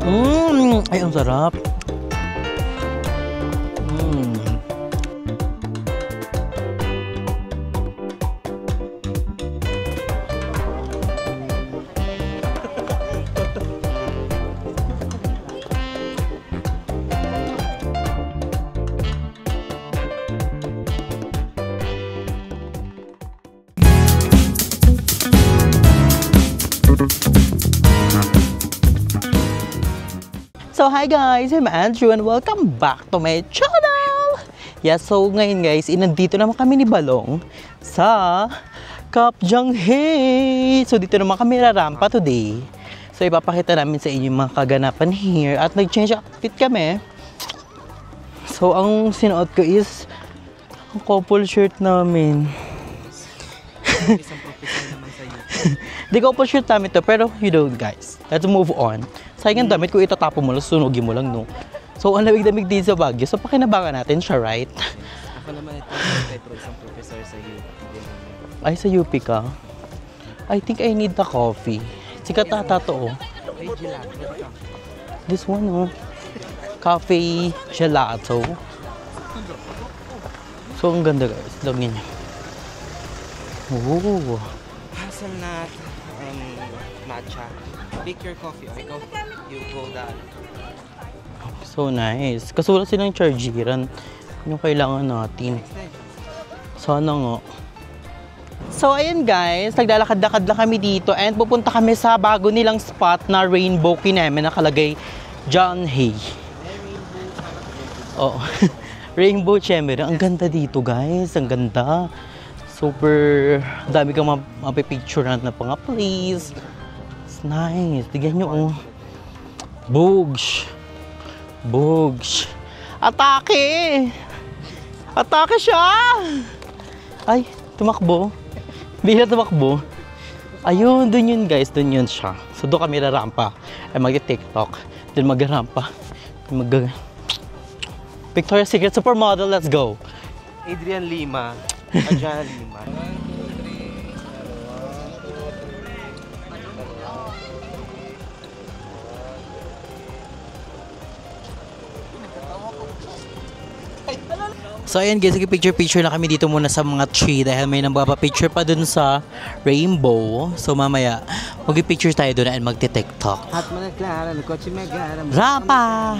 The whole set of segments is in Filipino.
Ay, ang sarap. So hi guys, I'm Andrew and welcome back to my channel! Yes, so ngayon guys, nandito naman kami ni Balong sa Cap Janghe. So dito naman kami rarampa today. So ipapakita namin sa inyo yung mga kaganapan here at nag-change outfit kami. So ang sinuot ko is ang couple shirt namin. Isang professional naman sa iyo. Di couple shirt namin to, pero you know guys, let's move on. Sayang ang damit ko, itatapon mo lang, sunugin mo lang, no? So, ang lamig-damig din sa Baguio. So, pakinabangan natin siya, right? Ako naman ito, isang professor sa UP. Ay, sa UP ka? I think I need the coffee. Sikat ata to, oh. Ay, gelato. This one, oh. Cafe gelato. So, ang ganda, guys. Lagyan niya. Oh. Hazelnut, matcha. Pick your coffee. Okay, go. You go down. So nice. Kasi wala silang chargeran. Yung kailangan natin. Sana nga. So ayan guys, naglalakad-lakad lang kami dito and pupunta kami sa bago nilang spot na Rainbow Kineme nakalagay John Hay. Oh. Rainbow Chamber. Ang ganda dito guys. Ang ganda. Super dami kang mapipicturean na pang place. Nice. Tignan nyo, oh. Bugs. Bugs. Atake! Atake siya! Ay, tumakbo. Bila tumakbo. Ayun, dun yun guys. Dun yun siya. So, doon kami rarampa. Ay, mag-tiktok. Then mag-rampa. Victoria's Secret Supermodel, let's go. Adrian Lima. Adrian Lima. So ayan guys, picture-picture na kami dito muna sa mga tree dahil may nagpapapicture pa dun sa rainbow. So mamaya, mag-picture tayo dun and magti-tiktok. At managlara, kotse megara. Rampa!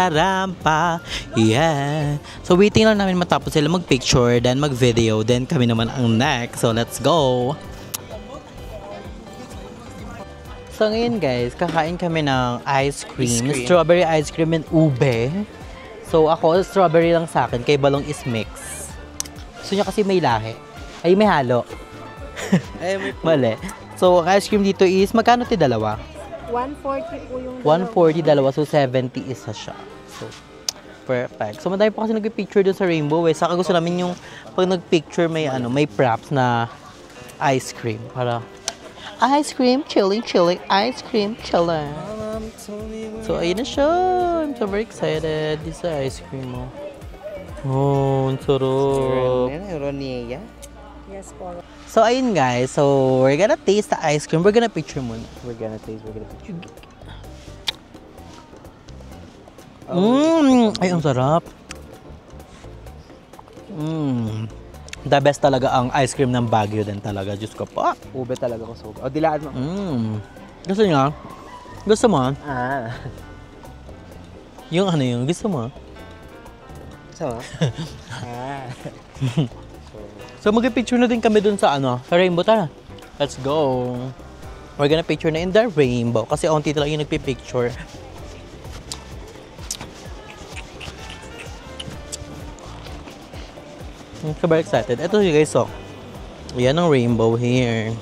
Rampa! Yeah! So waiting lang namin matapos sila mag-picture, then mag-video, then kami naman ang next. So let's go! So ngayon guys, kakain kami ng ice cream. Strawberry ice cream and ube. So ako, strawberry lang sa akin, kay Balong is mix. Gusto niya kasi may lahi. Ay, may halo. Ay, may mali. So ang ice cream dito is, magkano ti dalawa? 140 po yung 140 dalawa, so 70 isa siya. So, perfect. So madami pa kasi nag-picture doon sa rainbow eh. Saka gusto namin yung, pag nag-picture may, may props na ice cream. Para, ice cream, chilling, ice cream, chilling. So, ayun na siya. I'm so very excited. This is ice cream mo. Oh, ang sarap. Ronea. Yes po. So, ayun guys. So, we're gonna taste the ice cream. We're gonna picture muna. We're gonna taste, we're gonna picture. Ay, ang sarap. The best talaga ang ice cream ng Baguio din talaga. Diyos ko pa. Ube talaga ko soba. O, dilaan mo. Gusto niya? Gusto mo? Ah. Yung ano yung gusto mo? Gusto mo? Ah. So mag-picture na din kami dun sa sa rainbow. Tara. Let's go. We're gonna picture na in the rainbow. Kasi onti lang yung nagpipicture. I'm super excited. Ito yung guys, so. Yan ang rainbow here.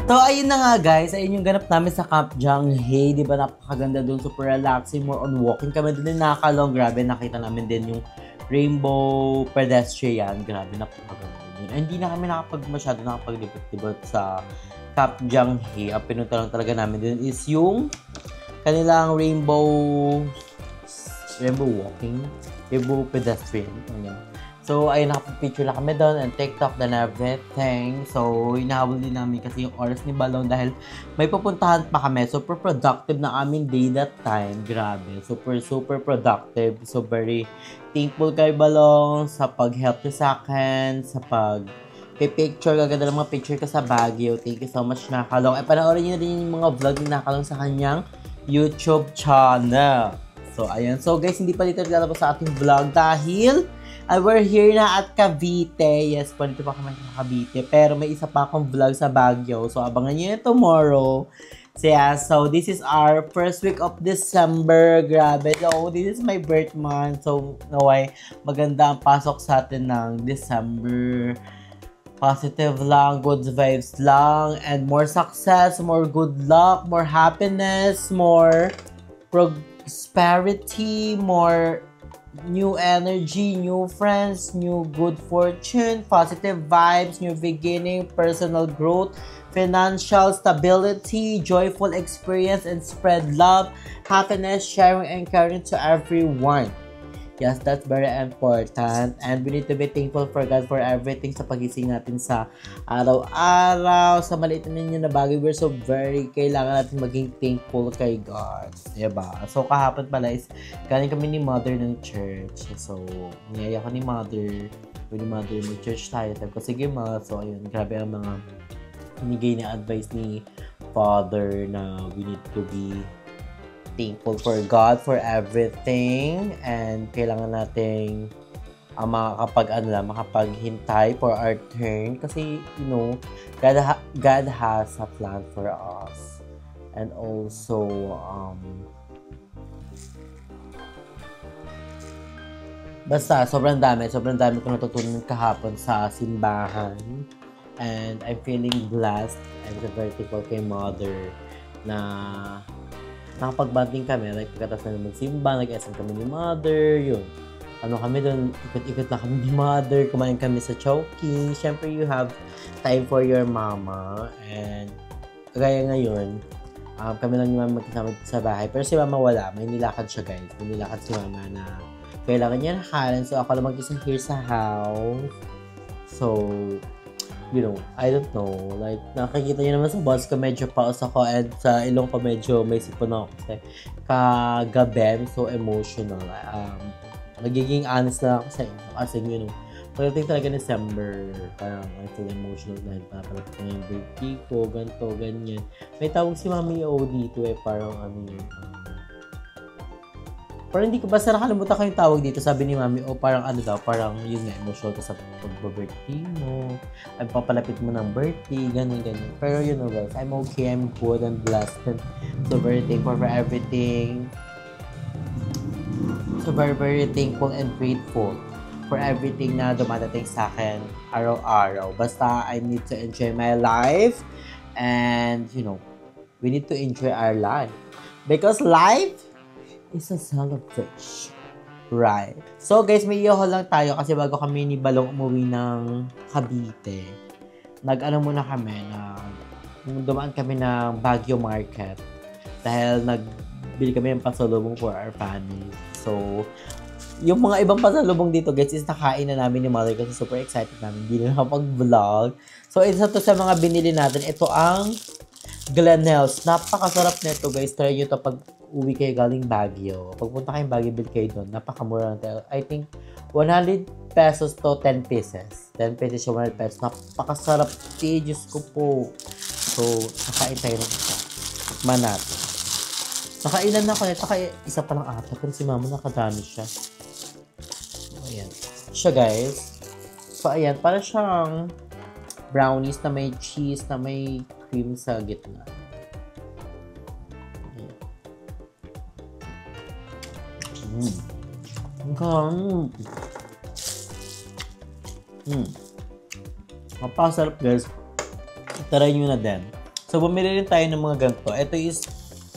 So, ayun na nga guys. Ayun yung ganap namin sa Camp Janghae. Di ba napakaganda dun. Super relaxing. More on walking kami dun. Nakakalong. Grabe. Nakita namin din yung rainbow pedestrian. Grabe. Napakaganda dun. And hindi na kami masyado nakapaglibot-libot sa Camp Janghae. Ang pinunta lang talaga namin dun is yung kanilang rainbow walking. Rainbow pedestrian. Ayan. So, ayun, nakapag-picture lang kami doon and TikTok and everything. So, hinahabol din namin kasi yung oras ni Balong dahil may pupuntahan pa kami. Super productive na aming day that time. Grabe. Super productive. So, very thankful kay Balong sa pag-help niya sa akin, sa picture. Gaganda ng mga picture ko sa Baguio. Thank you so much, Nakalong. Panoorin niyo na rin yung mga vlog ni Nakalong sa kanyang YouTube channel. So, ayan. So, guys, hindi pa dito lalabas sa ating vlog dahil we're here na at Cavite. Yes, po dito pa kami sa Cavite. Pero may isa pa akong vlog sa Baguio. So, abangan nyo yun tomorrow. So, yeah. So, this is our first week of December. Grabe. So, this is my birth month. So, naway, maganda ang pasok sa atin ng December. Positive lang, good vibes lang, and more success, more good luck, more happiness, more prosperity, more new energy, new friends, new good fortune, positive vibes, new beginning, personal growth, financial stability, joyful experience, and spread love, happiness, sharing, and caring to everyone. Yes, that's very important. And we need to be thankful for God for everything sa pagising natin sa araw-araw, sa maliit na ninyo na bagay. We're so very, kailangan natin maging thankful kay God. Diba? So, kahapon pala is, galing kami ni Mother ng church. So, niyaya ko ni Mother, mag-church tayo. Sabi ko, sige ma. So, ayun, grabe ang mga hinigay na advice ni Father na we need to be thankful for God for everything, and kailangan nating makapaghintay for our turn kasi you know God has a plan for us. And also basta sobrang dami ko natutunan kahapon sa simbahan, and I'm feeling blessed and very thankful kay Mother na nakapag-banding kami, like pagkatapos na magsimba, nag-SM kami ni Mother, yun. Kami doon, ikot-ikot lang kami ni Mother, kumain kami sa Chowking. Siyempre, you have time for your mama. And, kagaya ngayon, kami lang naman magkasama sa bahay. Pero si mama wala, may nilakad siya guys. May nilakad si mama na kailangan niya nakalan. So, ako lang mag-isa here sa house. So, you know, I don't know, like, nakikita niyo naman sa boss ko, medyo pause ako, and sa ilong ko medyo may sipon ako kasi kagabi, so emotional. Nagiging honest na ako sa inyo kasi, you know, pagdating talaga December, parang I feel emotional dahil papalapit na yung birthday ko, ganito, ganyan. May tawag si Mami O dito parang parang hindi ko, basta nakalimutan ko yung tawag dito. Sabi ni Mami, parang parang yun nga, emotional ka sa pag-birthday mo. Ay, papalapit mo ng birthday, ganyan. Pero you know guys, I'm okay, I'm good, I'm blessed. And so very thankful for everything. So very thankful and grateful for everything na dumadating sa akin araw-araw. Basta I need to enjoy my life. And you know, we need to enjoy our life. Because life is a celebration. Right. So guys, may iyoho lang tayo kasi bago kami ni Balong umuwi ng Cavite, muna kami dumaan kami ng Baguio Market dahil nagbili kami ng pasalubong for our family. So, yung mga ibang pasalubong dito guys is nakain na namin ni Mother kasi super excited namin. Hindi na nakapag-vlog. So, isa to sa mga binili natin. Ito ang Glenel's. Napakasarap nito guys. Try nyo to pag uwi kayo galing Baguio. Pagpunta kayong Baguio, bill kayo doon. Napakamura na. I think 100 pesos to 10 pieces. 10 pesos yung 100 pesos. Napakasarap. Diyos ko po. So, nakain tayo ng isa. Tikman natin. Nakailan na ako nito. Isa pa lang ata. Pero si mama nakadami siya. So, ayan. Siya guys. So, ayan. Para siyang brownies na may cheese, na may cream sa gitna. Napakasarap guys. Try nyo na din. So, bumili rin tayo ng mga ganito. Ito is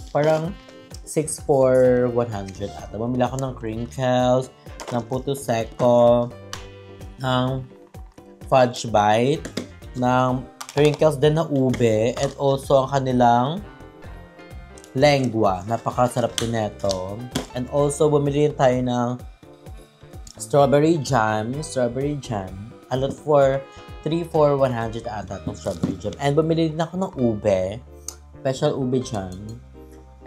parang 6 for 100 ata. Bumili ako ng crinkles, ng puto seco, ng fudge bite, ng crinkles din na ube, and also ang kanilang lengua. Napakasarap din neto. And also, bumili rin tayo ng strawberry jam. Alot for 3 for 100 ata itong strawberry jam. And bumili din ako ng ube. Special ube jam.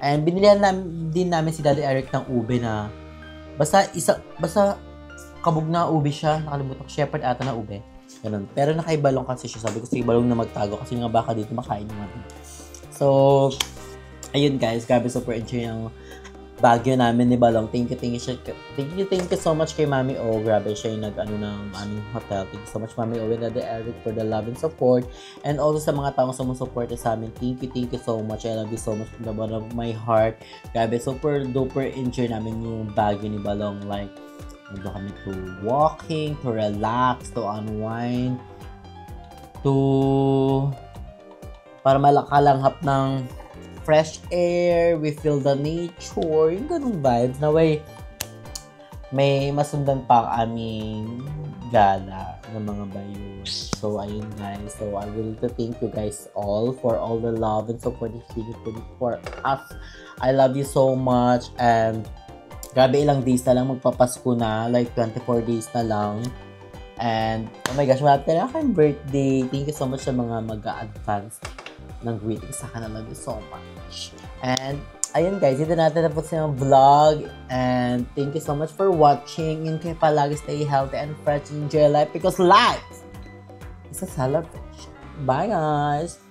And binilihan din namin si Daddy Eric ng ube na basta kabog na ube siya. Nakalimutan ko, shepherd ata na ube. Ganun. Pero nakaibalong kasi siya. Sabi ko, sige, balong na magtago kasi nga baka dito makain natin. So, ayun guys. Grabe, super enjoy yung Baguio namin ni Balong. Thank you so much kay Mami O. Grabe siya yung nag-ano ng aming hotel. Thank you so much Mami O and Daddy Eric for the love and support. And also sa mga taong sumusuporta sa amin. Thank you so much. I love you so much from the bottom of my heart. Grabe, super duper enjoy namin yung Baguio ni Balong. Like, nandun kami to walking, to relax, to unwind, to para malakalanghap ng fresh air, we feel the nature, yung ganung vibes na may masundan pa ang aming gala ng mga bayo. So, ayun guys. So, I will thank you guys all for all the love and support for us. I love you so much and grabe, ilang days na lang magpapasko na, like 24 days na lang. And, oh my gosh, malapit na akong birthday. Thank you so much sa mga mag-a-advance ng greetings sa akin. I love you so much. And, ayun guys, dito natin tapos yung vlog. And, thank you so much for watching. Yun kayo palagi, stay healthy and fresh. Enjoy life because life is a celebration. Bye guys!